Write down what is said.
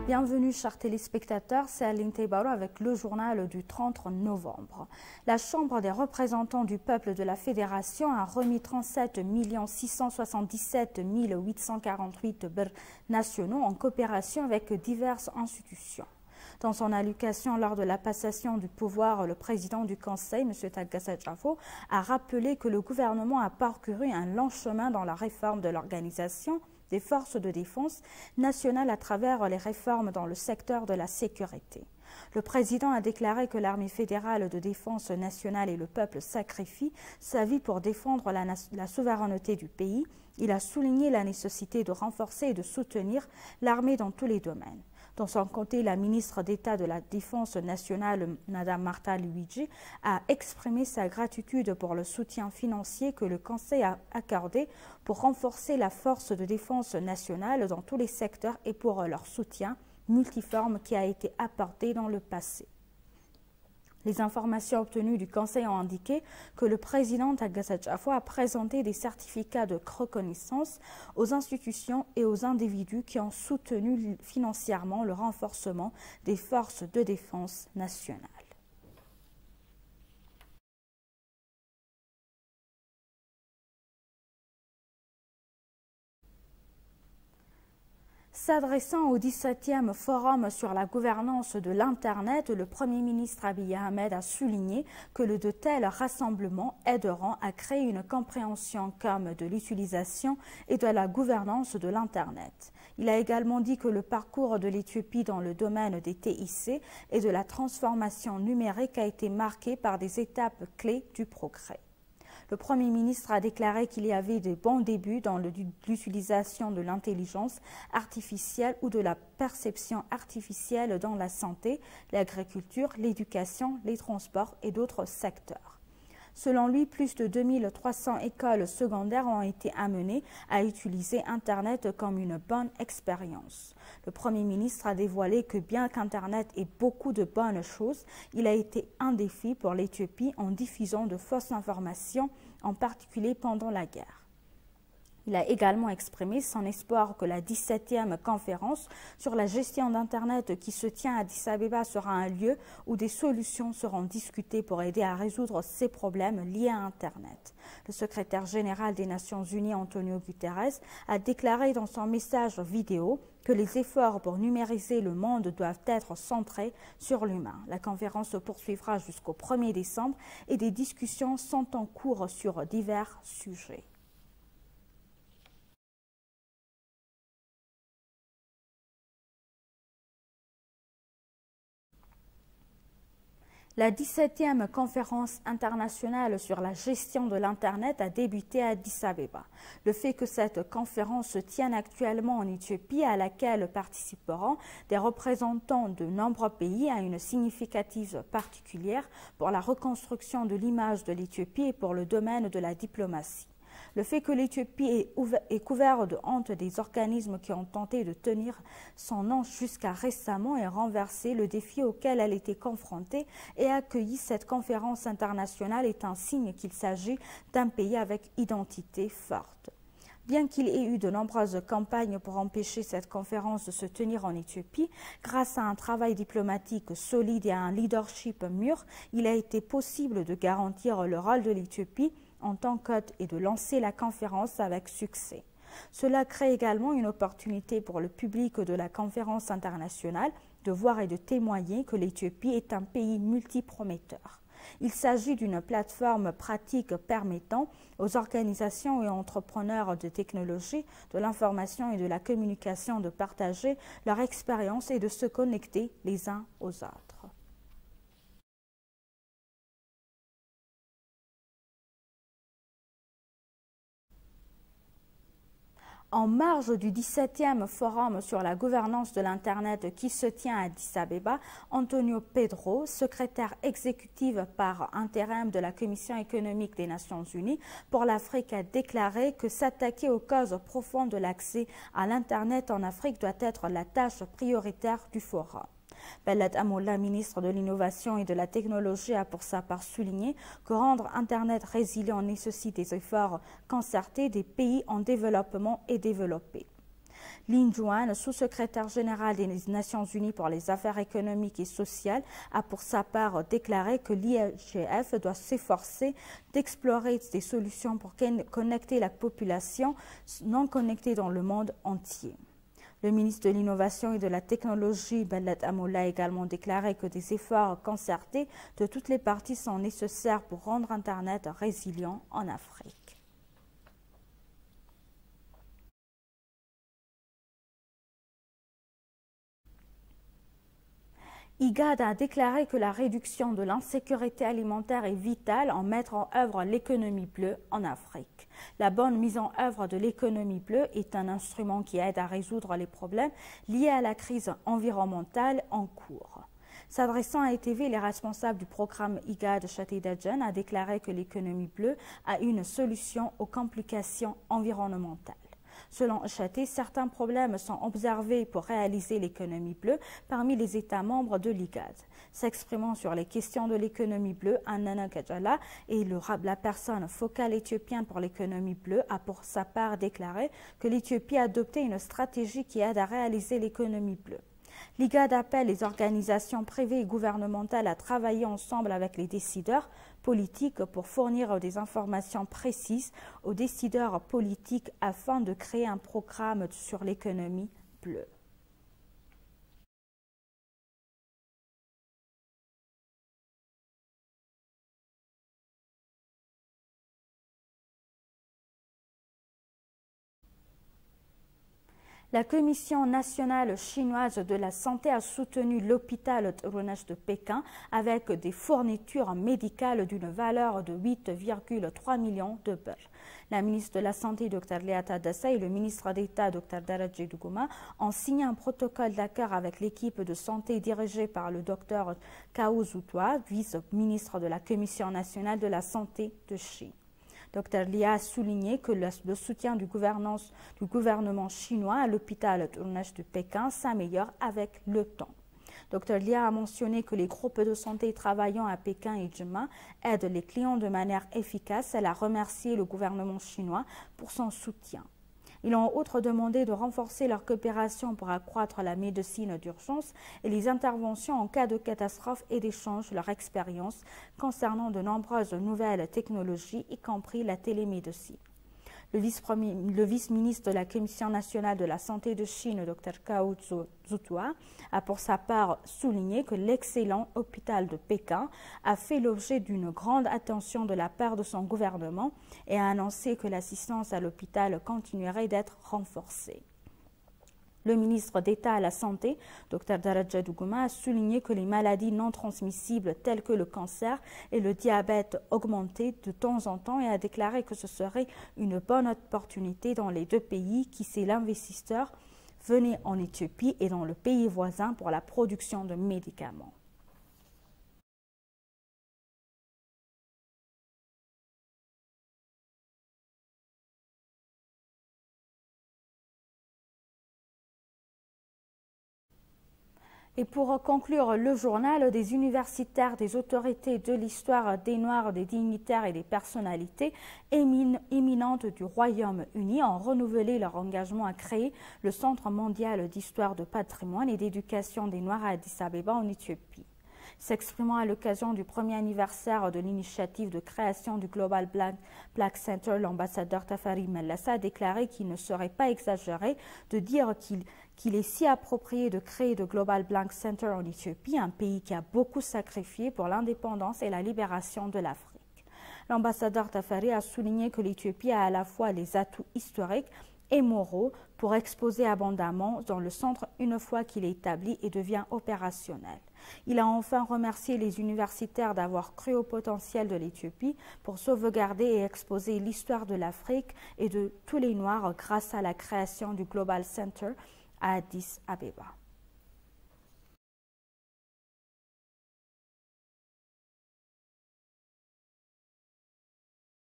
Bienvenue chers téléspectateurs, c'est Aline Tebaro avec le journal du 30 novembre. La Chambre des représentants du peuple de la Fédération a remis 37 677 848 birrs nationaux en coopération avec diverses institutions. Dans son allocution lors de la passation du pouvoir, le président du Conseil, M. Tagassa Jafo, a rappelé que le gouvernement a parcouru un long chemin dans la réforme de l'organisation des forces de défense nationales à travers les réformes dans le secteur de la sécurité. Le président a déclaré que l'armée fédérale de défense nationale et le peuple sacrifient sa vie pour défendre la souveraineté du pays. Il a souligné la nécessité de renforcer et de soutenir l'armée dans tous les domaines. Dans son côté, la ministre d'État de la Défense nationale, Mme Martha Luigi, a exprimé sa gratitude pour le soutien financier que le Conseil a accordé pour renforcer la force de défense nationale dans tous les secteurs et pour leur soutien multiforme qui a été apporté dans le passé. Les informations obtenues du Conseil ont indiqué que le président Tagassa Jafo a présenté des certificats de reconnaissance aux institutions et aux individus qui ont soutenu financièrement le renforcement des forces de défense nationales. S'adressant au 17e Forum sur la gouvernance de l'Internet, le Premier ministre Abiy Ahmed a souligné que de tels rassemblements aideront à créer une compréhension commune de l'utilisation et de la gouvernance de l'Internet. Il a également dit que le parcours de l'Éthiopie dans le domaine des TIC et de la transformation numérique a été marqué par des étapes clés du progrès. Le Premier ministre a déclaré qu'il y avait de bons débuts dans l'utilisation de l'intelligence artificielle ou de la perception artificielle dans la santé, l'agriculture, l'éducation, les transports et d'autres secteurs. Selon lui, plus de 2300 écoles secondaires ont été amenées à utiliser Internet comme une bonne expérience. Le Premier ministre a dévoilé que bien qu'Internet ait beaucoup de bonnes choses, il a été un défi pour l'Éthiopie en diffusant de fausses informations, en particulier pendant la guerre. Il a également exprimé son espoir que la 17e conférence sur la gestion d'Internet qui se tient à Addis Abeba sera un lieu où des solutions seront discutées pour aider à résoudre ces problèmes liés à Internet. Le secrétaire général des Nations Unies, Antonio Guterres, a déclaré dans son message vidéo que les efforts pour numériser le monde doivent être centrés sur l'humain. La conférence se poursuivra jusqu'au 1er décembre et des discussions sont en cours sur divers sujets. La 17e conférence internationale sur la gestion de l'Internet a débuté à Addis Abeba. Le fait que cette conférence se tienne actuellement en Éthiopie, à laquelle participeront des représentants de nombreux pays, a une significative particulière pour la reconstruction de l'image de l'Éthiopie et pour le domaine de la diplomatie. Le fait que l'Éthiopie est couverte de honte des organismes qui ont tenté de tenir son nom jusqu'à récemment et renverser le défi auquel elle était confrontée et accueilli cette conférence internationale est un signe qu'il s'agit d'un pays avec identité forte. Bien qu'il ait eu de nombreuses campagnes pour empêcher cette conférence de se tenir en Éthiopie, grâce à un travail diplomatique solide et à un leadership mûr, il a été possible de garantir le rôle de l'Éthiopie en tant qu'hôte et de lancer la conférence avec succès. Cela crée également une opportunité pour le public de la conférence internationale de voir et de témoigner que l'Éthiopie est un pays multiprometteur. Il s'agit d'une plateforme pratique permettant aux organisations et entrepreneurs de technologie, de l'information et de la communication de partager leur expérience et de se connecter les uns aux autres. En marge du 17e Forum sur la gouvernance de l'Internet qui se tient à Addis Abeba, Antonio Pedro, secrétaire exécutif par intérim de la Commission économique des Nations Unies pour l'Afrique, a déclaré que s'attaquer aux causes profondes de l'accès à l'Internet en Afrique doit être la tâche prioritaire du Forum. Beled Amoula, ministre de l'Innovation et de la Technologie, a pour sa part souligné que rendre Internet résilient nécessite des efforts concertés des pays en développement et développés. Lin Juan, sous-secrétaire général des Nations Unies pour les affaires économiques et sociales, a pour sa part déclaré que l'IGF doit s'efforcer d'explorer des solutions pour connecter la population non connectée dans le monde entier. Le ministre de l'Innovation et de la Technologie, Beled Amoula, a également déclaré que des efforts concertés de toutes les parties sont nécessaires pour rendre Internet résilient en Afrique. IGAD a déclaré que la réduction de l'insécurité alimentaire est vitale en mettant en œuvre l'économie bleue en Afrique. La bonne mise en œuvre de l'économie bleue est un instrument qui aide à résoudre les problèmes liés à la crise environnementale en cours. S'adressant à ETV, les responsables du programme IGAD Chatidajan a déclaré que l'économie bleue a une solution aux complications environnementales. Selon Chaté, certains problèmes sont observés pour réaliser l'économie bleue parmi les États membres de l'IGAD. S'exprimant sur les questions de l'économie bleue, Anana Kajala et la personne focale éthiopienne pour l'économie bleue a pour sa part déclaré que l'Éthiopie a adopté une stratégie qui aide à réaliser l'économie bleue. L'IGAD appelle les organisations privées et gouvernementales à travailler ensemble avec les décideurs politiques pour fournir des informations précises aux décideurs politiques afin de créer un programme sur l'économie bleue. La Commission nationale chinoise de la santé a soutenu l'hôpital Runesh de Pékin avec des fournitures médicales d'une valeur de 8,3 millions de $. La ministre de la Santé, Dr Leata Dassa, et le ministre d'État, Dr Daraji Duguma, ont signé un protocole d'accord avec l'équipe de santé dirigée par le Dr Cao Zhutua, vice-ministre de la Commission nationale de la santé de Chine. Dr Lia a souligné que le soutien du gouvernement chinois à l'hôpital Runesh de Pékin s'améliore avec le temps. Dr Lia a mentionné que les groupes de santé travaillant à Pékin et Jima aident les clients de manière efficace. Elle a remercié le gouvernement chinois pour son soutien. Ils ont en outre demandé de renforcer leur coopération pour accroître la médecine d'urgence et les interventions en cas de catastrophe et d'échange leur expérience concernant de nombreuses nouvelles technologies, y compris la télémédecine. Le vice-ministre de la Commission nationale de la santé de Chine, Dr Cao Zhutua, a pour sa part souligné que l'excellent hôpital de Pékin a fait l'objet d'une grande attention de la part de son gouvernement et a annoncé que l'assistance à l'hôpital continuerait d'être renforcée. Le ministre d'État à la Santé, Dr Daraja Duguma, a souligné que les maladies non transmissibles telles que le cancer et le diabète augmentaient de temps en temps et a déclaré que ce serait une bonne opportunité dans les deux pays qui, si l'investisseur venait en Éthiopie et dans le pays voisin pour la production de médicaments. Et pour conclure le journal, des universitaires, des autorités de l'histoire, des Noirs, des dignitaires et des personnalités éminentes du Royaume-Uni ont renouvelé leur engagement à créer le Centre mondial d'histoire de patrimoine et d'éducation des Noirs à Addis Abeba en Éthiopie. S'exprimant à l'occasion du premier anniversaire de l'initiative de création du Global Black Center, l'ambassadeur Tafari Mellassa a déclaré qu'il ne serait pas exagéré de dire qu'il est si approprié de créer le Global Black Center en Éthiopie, un pays qui a beaucoup sacrifié pour l'indépendance et la libération de l'Afrique. L'ambassadeur Tafari a souligné que l'Éthiopie a à la fois les atouts historiques et moraux pour exposer abondamment dans le centre une fois qu'il est établi et devient opérationnel. Il a enfin remercié les universitaires d'avoir cru au potentiel de l'Éthiopie pour sauvegarder et exposer l'histoire de l'Afrique et de tous les Noirs grâce à la création du Global Center à Addis Abeba.